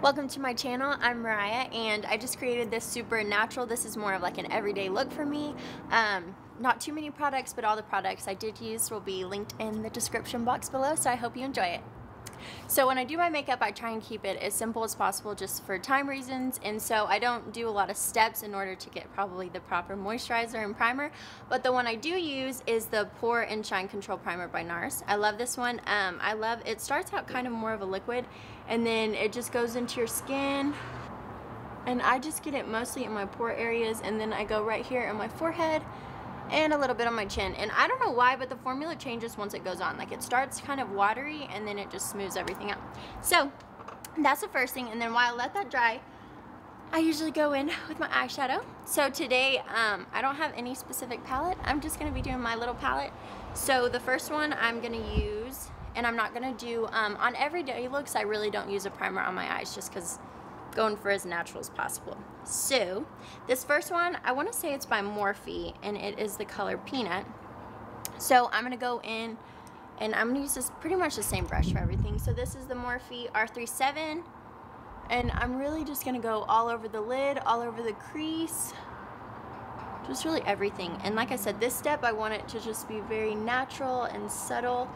Welcome to my channel. I'm Moriah and I just created this super natural. This is more of like an everyday look for me. Not too many products, but all the products I did use will be linked in the description box below, so I hope you enjoy it. So when I do my makeup, I try and keep it as simple as possible just for time reasons, and so I don't do a lot of steps in order to get probably the proper moisturizer and primer, but the one I do use is the Pore and Shine Control Primer by NARS. I love this one. I love it. Starts out kind of more of a liquid and then it just goes into your skin, and I just get it mostly in my pore areas, and then I go right here on my forehead and a little bit on my chin. And I don't know why, but the formula changes once it goes on. Like, it starts kind of watery and then it just smooths everything out. So that's the first thing, and then while I let that dry, I usually go in with my eyeshadow. So today I don't have any specific palette. I'm just gonna be doing my little palette. So the first one I'm gonna use, and I'm not gonna do on everyday looks, I really don't use a primer on my eyes just because going for as natural as possible. So this first one, I want to say it's by Morphe, and it is the color Peanut. So I'm gonna go in and I'm gonna use this pretty much the same brush for everything. So this is the Morphe R37, and I'm really just gonna go all over the lid, all over the crease, just really everything. And like I said, this step I want it to just be very natural and subtle,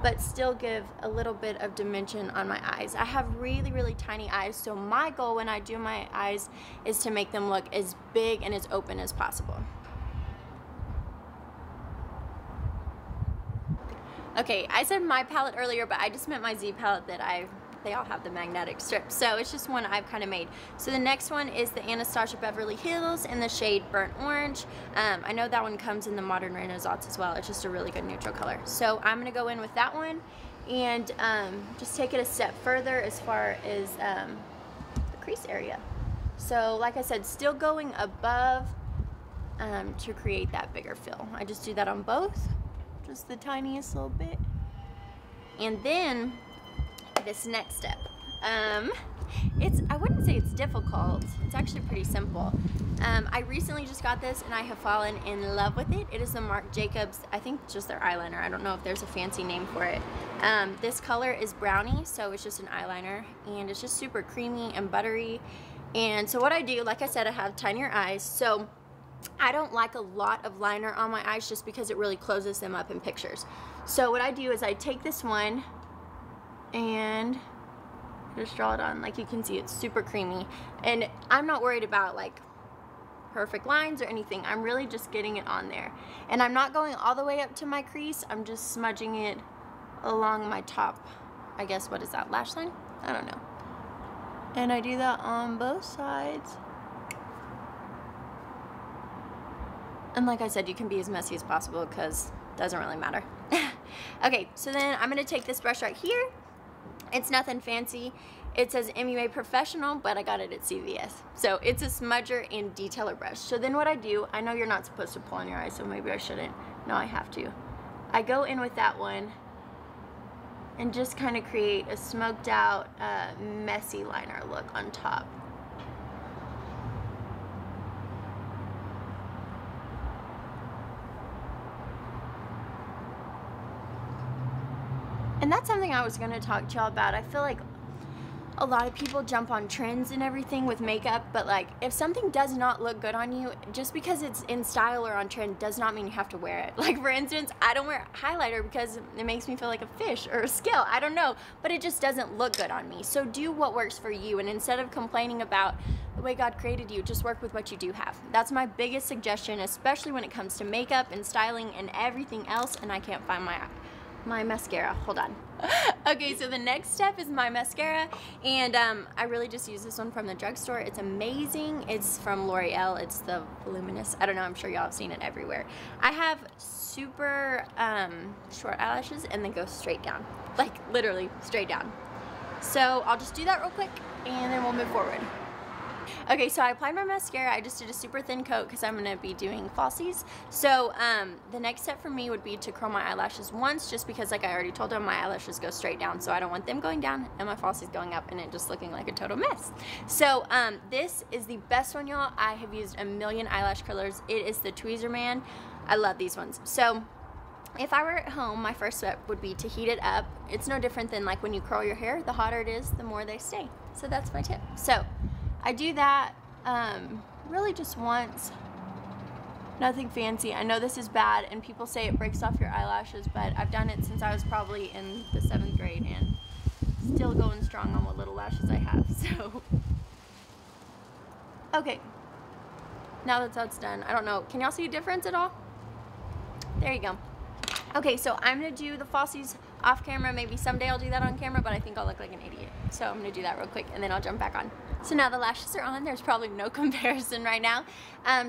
but still give a little bit of dimension on my eyes. I have really tiny eyes, so my goal when I do my eyes is to make them look as big and as open as possible. Okay, I said my palette earlier, but I just meant my Z palette that they all have the magnetic strip, so it's just one I've kind of made. So the next one is the Anastasia Beverly Hills in the shade Burnt Orange. I know that one comes in the Modern Renaissance as well. It's just a really good neutral color. So I'm gonna go in with that one and just take it a step further as far as the crease area. So like I said, still going above to create that bigger fill. I just do that on both, just the tiniest little bit. And then this next step, I wouldn't say it's difficult. It's actually pretty simple. I recently just got this and I have fallen in love with it. It is the Marc Jacobs, I think just their eyeliner. I don't know if there's a fancy name for it. This color is brownie, so it's just an eyeliner, and it's just super creamy and buttery. And so what I do, like I said, I have tinier eyes, so I don't like a lot of liner on my eyes just because it really closes them up in pictures. So what I do is I take this one and just draw it on. Like you can see, it's super creamy, and I'm not worried about like perfect lines or anything. I'm really just getting it on there, and I'm not going all the way up to my crease. I'm just smudging it along my top, I guess, what is that, lash line? I don't know. And I do that on both sides, and like I said, you can be as messy as possible because it doesn't really matter. Okay, so then I'm gonna take this brush right here. It's nothing fancy. It says MUA Professional, but I got it at CVS. So it's a smudger and detailer brush. So then what I do, I know you're not supposed to pull on your eyes, so maybe I shouldn't. No, I have to. I go in with that one and just kind of create a smoked out, messy liner look on top. And that's something I was going to talk to y'all about. I feel like a lot of people jump on trends and everything with makeup, but like if something does not look good on you, just because it's in style or on trend does not mean you have to wear it. Like for instance, I don't wear highlighter because it makes me feel like a fish or a scale. I don't know, but it just doesn't look good on me. So do what works for you, and instead of complaining about the way God created you, just work with what you do have. That's my biggest suggestion, especially when it comes to makeup and styling and everything else. And I can't find my mascara, hold on. Okay, so the next step is my mascara, and I really just use this one from the drugstore. It's amazing. It's from L'Oreal. It's the Voluminous. I don't know, I'm sure y'all have seen it everywhere. I have super short eyelashes and they go straight down, like literally straight down. So I'll just do that real quick and then we'll move forward. Okay, so I applied my mascara. I just did a super thin coat because I'm going to be doing falsies. So the next step for me would be to curl my eyelashes once, just because like I already told them, my eyelashes go straight down, so I don't want them going down and my falsies going up and it just looking like a total mess. So this is the best one, y'all. I have used a million eyelash curlers. It is the Tweezerman. I love these ones. So if I were at home, my first step would be to heat it up. It's no different than like when you curl your hair. The hotter it is, the more they stay. So that's my tip. So I do that really just once. Nothing fancy. I know this is bad and people say it breaks off your eyelashes, but I've done it since I was probably in the 7th grade and still going strong on what little lashes I have. So okay, now that that's done, I don't know, can y'all see a difference at all? There you go. Okay, so I'm gonna do the falsies off camera. Maybe someday I'll do that on camera, but I think I'll look like an idiot. So I'm gonna do that real quick and then I'll jump back on. So now the lashes are on. There's probably no comparison right now.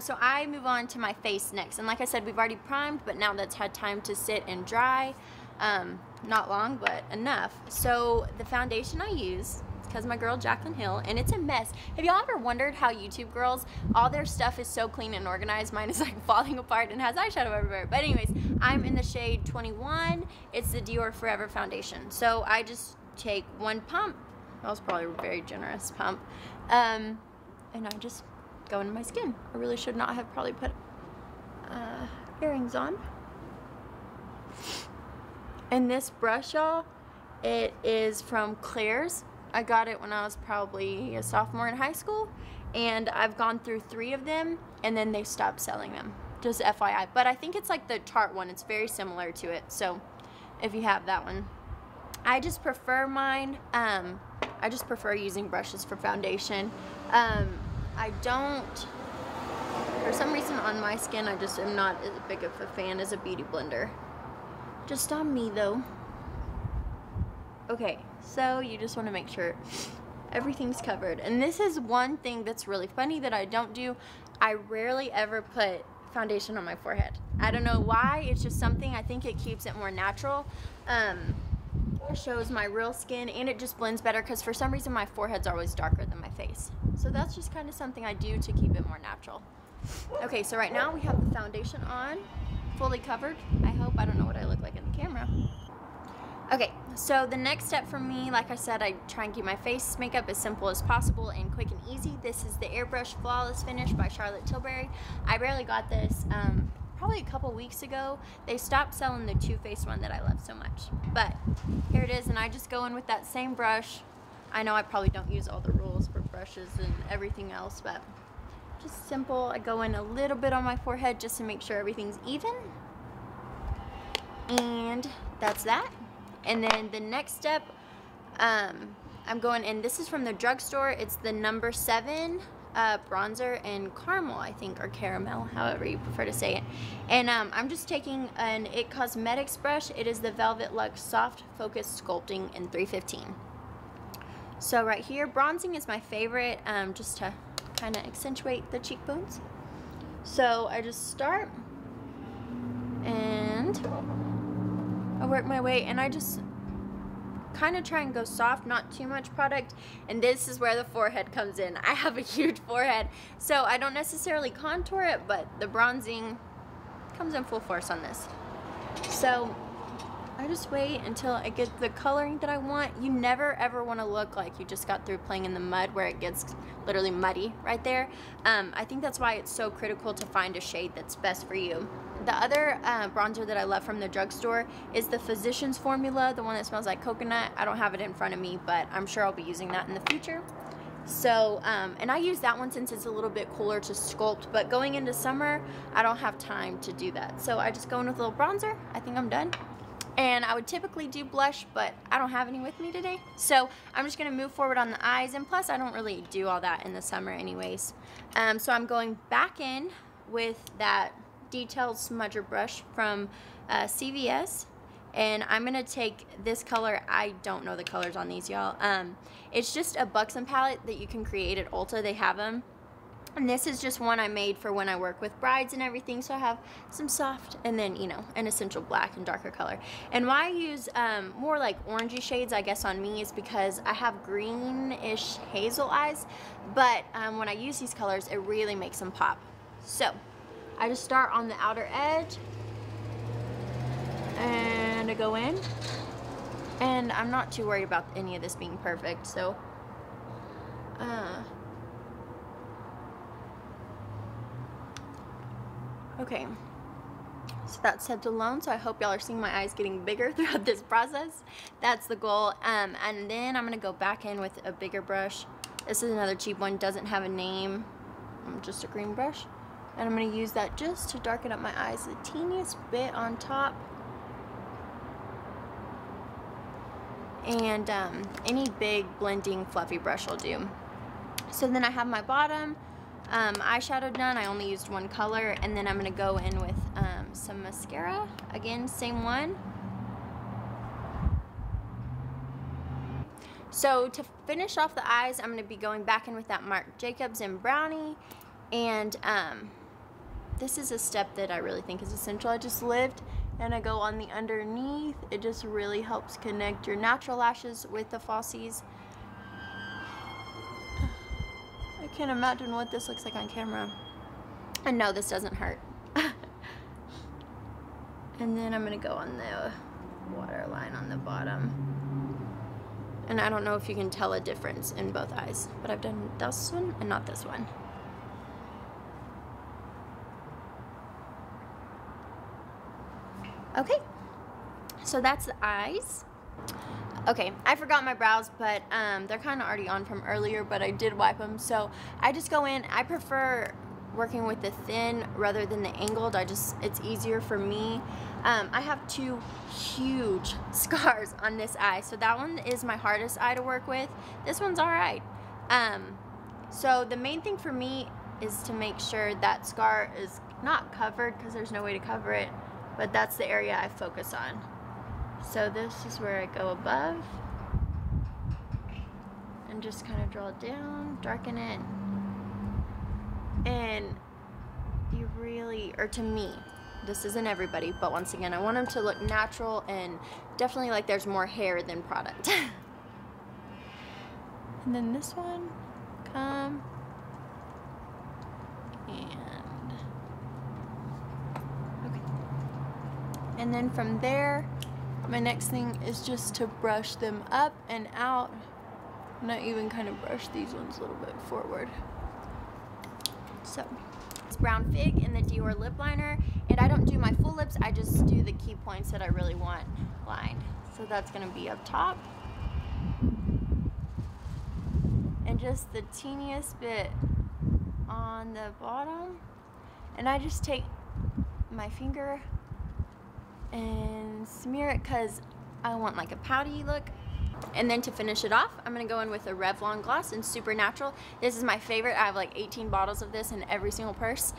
So I move on to my face next. And like I said, we've already primed, but now that's had time to sit and dry. Not long, but enough. So the foundation I use, because my girl Jaclyn Hill, and it's a mess. Have y'all ever wondered how YouTube girls, all their stuff is so clean and organized? Mine is like falling apart and has eyeshadow everywhere. But anyways, I'm in the shade 21. It's the Dior Forever foundation. So I just take one pump. That was probably a very generous pump. And I just go into my skin. I really should not have probably put earrings on. And this brush, y'all, it is from Claire's. I got it when I was probably a sophomore in high school, and I've gone through 3 of them, and then they stopped selling them. Just FYI. But I think it's like the Tarte one. It's very similar to it. So if you have that one, I just prefer mine. I just prefer using brushes for foundation. I don't, for some reason on my skin, I just am not as big of a fan as a beauty blender. Just on me though. Okay, so you just want to make sure everything's covered. And this is one thing that's really funny that I don't do. I rarely ever put foundation on my forehead. I don't know why, it's just something. I think it keeps it more natural. Shows my real skin, and it just blends better because for some reason my forehead's always darker than my face. So that's just kind of something I do to keep it more natural. Okay, so right now we have the foundation on, fully covered. I hope. I don't know what I look like in the camera. Okay, so the next step for me, like I said, I try and keep my face makeup as simple as possible and quick and easy. This is the Airbrush Flawless Finish by Charlotte Tilbury. I barely got this probably a couple weeks ago. They stopped selling the Too Faced one that I love so much. But here it is, and I just go in with that same brush. I know I probably don't use all the rules for brushes and everything else, but just simple. I go in a little bit on my forehead just to make sure everything's even. And that's that. And then the next step, I'm going in, this is from the drugstore. It's the number 7 bronzer in caramel, I think, or caramel, however you prefer to say it. And I'm just taking an IT Cosmetics brush. It is the Velvet Luxe Soft Focus Sculpting in 315. So right here, bronzing is my favorite, just to kind of accentuate the cheekbones. So I just start and I work my way, and I just kind of try and go soft, not too much product. And this is where the forehead comes in. I have a huge forehead, so I don't necessarily contour it, but the bronzing comes in full force on this. So I just wait until I get the coloring that I want. You never ever want to look like you just got through playing in the mud where it gets literally muddy right there. I think that's why it's so critical to find a shade that's best for you. The other bronzer that I love from the drugstore is the Physicians Formula, the one that smells like coconut. I don't have it in front of me, but I'm sure I'll be using that in the future. So, and I use that one since it's a little bit cooler to sculpt, but going into summer, I don't have time to do that. So I just go in with a little bronzer. I think I'm done. And I would typically do blush, but I don't have any with me today. So I'm just gonna move forward on the eyes, and plus I don't really do all that in the summer anyways. So I'm going back in with that detailed smudger brush from CVS, and I'm gonna take this color. I don't know the colors on these, y'all. It's just a Buxom palette that you can create at Ulta. They have them, and this is just one I made for when I work with brides and everything. So I have some soft, and then, you know, an essential black and darker color. And why I use more like orangey shades, I guess, on me is because I have greenish hazel eyes, but when I use these colors, it really makes them pop. So I just start on the outer edge, and I go in, and I'm not too worried about any of this being perfect, so okay, So that's set alone, so I hope y'all are seeing my eyes getting bigger throughout this process. That's the goal. And then I'm gonna go back in with a bigger brush. This is another cheap one, doesn't have a name, just a green brush. And I'm gonna use that just to darken up my eyes the teeniest bit on top. And any big blending fluffy brush will do. So then I have my bottom eyeshadow done. I only used one color, and then I'm gonna go in with some mascara. Again, same one. So to finish off the eyes, I'm gonna be going back in with that Marc Jacobs in Brownie, and this is a step that I really think is essential. I just lived, and I go on the underneath. It just really helps connect your natural lashes with the falsies. I can't imagine what this looks like on camera. And no, this doesn't hurt. And then I'm gonna go on the waterline on the bottom. And I don't know if you can tell a difference in both eyes, but I've done this one and not this one. Okay, so that's the eyes. Okay, I forgot my brows, but they're kind of already on from earlier, but I did wipe them. So I just go in. I prefer working with the thin rather than the angled. It's easier for me. I have two huge scars on this eye, so that one is my hardest eye to work with. This one's all right. So the main thing for me is to make sure that scar is not covered, because there's no way to cover it, but that's the area I focus on. So this is where I go above and just kind of draw it down, darken it, and you really, or to me, this isn't everybody, but once again, I want them to look natural and definitely like there's more hair than product. And then this one, come, and, okay. And then from there, my next thing is just to brush them up and out. And I even kind of brush these ones a little bit forward. So, it's Brown Fig in the Dior lip liner. And I don't do my full lips, I just do the key points that I really want lined. So that's gonna be up top. And just the teeniest bit on the bottom. And I just take my finger and smear it because I want like a pouty look. And then to finish it off, I'm gonna go in with a Revlon gloss in Super Natural. This is my favorite. I have like 18 bottles of this in every single purse.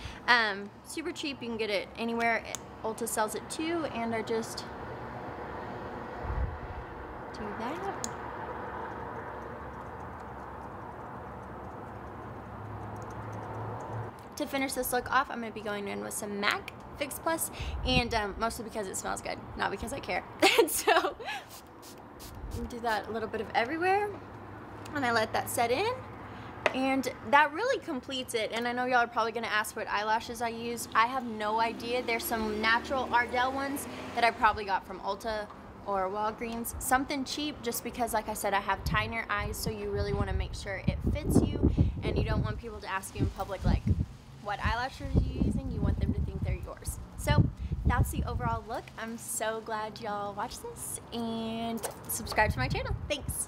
Super cheap, you can get it anywhere. Ulta sells it too, and I just do that. To finish this look off, I'm gonna be going in with some MAC Fix Plus, and mostly because it smells good, not because I care. And so do that a little bit of everywhere, and I let that set in, and that really completes it. And I know y'all are probably gonna ask what eyelashes I use. I have no idea. There's some natural Ardell ones that I probably got from Ulta or Walgreens, something cheap, just because like I said, I have tinier eyes, so you really want to make sure it fits you, and you don't want people to ask you in public like, what eyelashes are you using? You want them to think they're yours. So that's the overall look. I'm so glad y'all watched this, and subscribe to my channel. Thanks.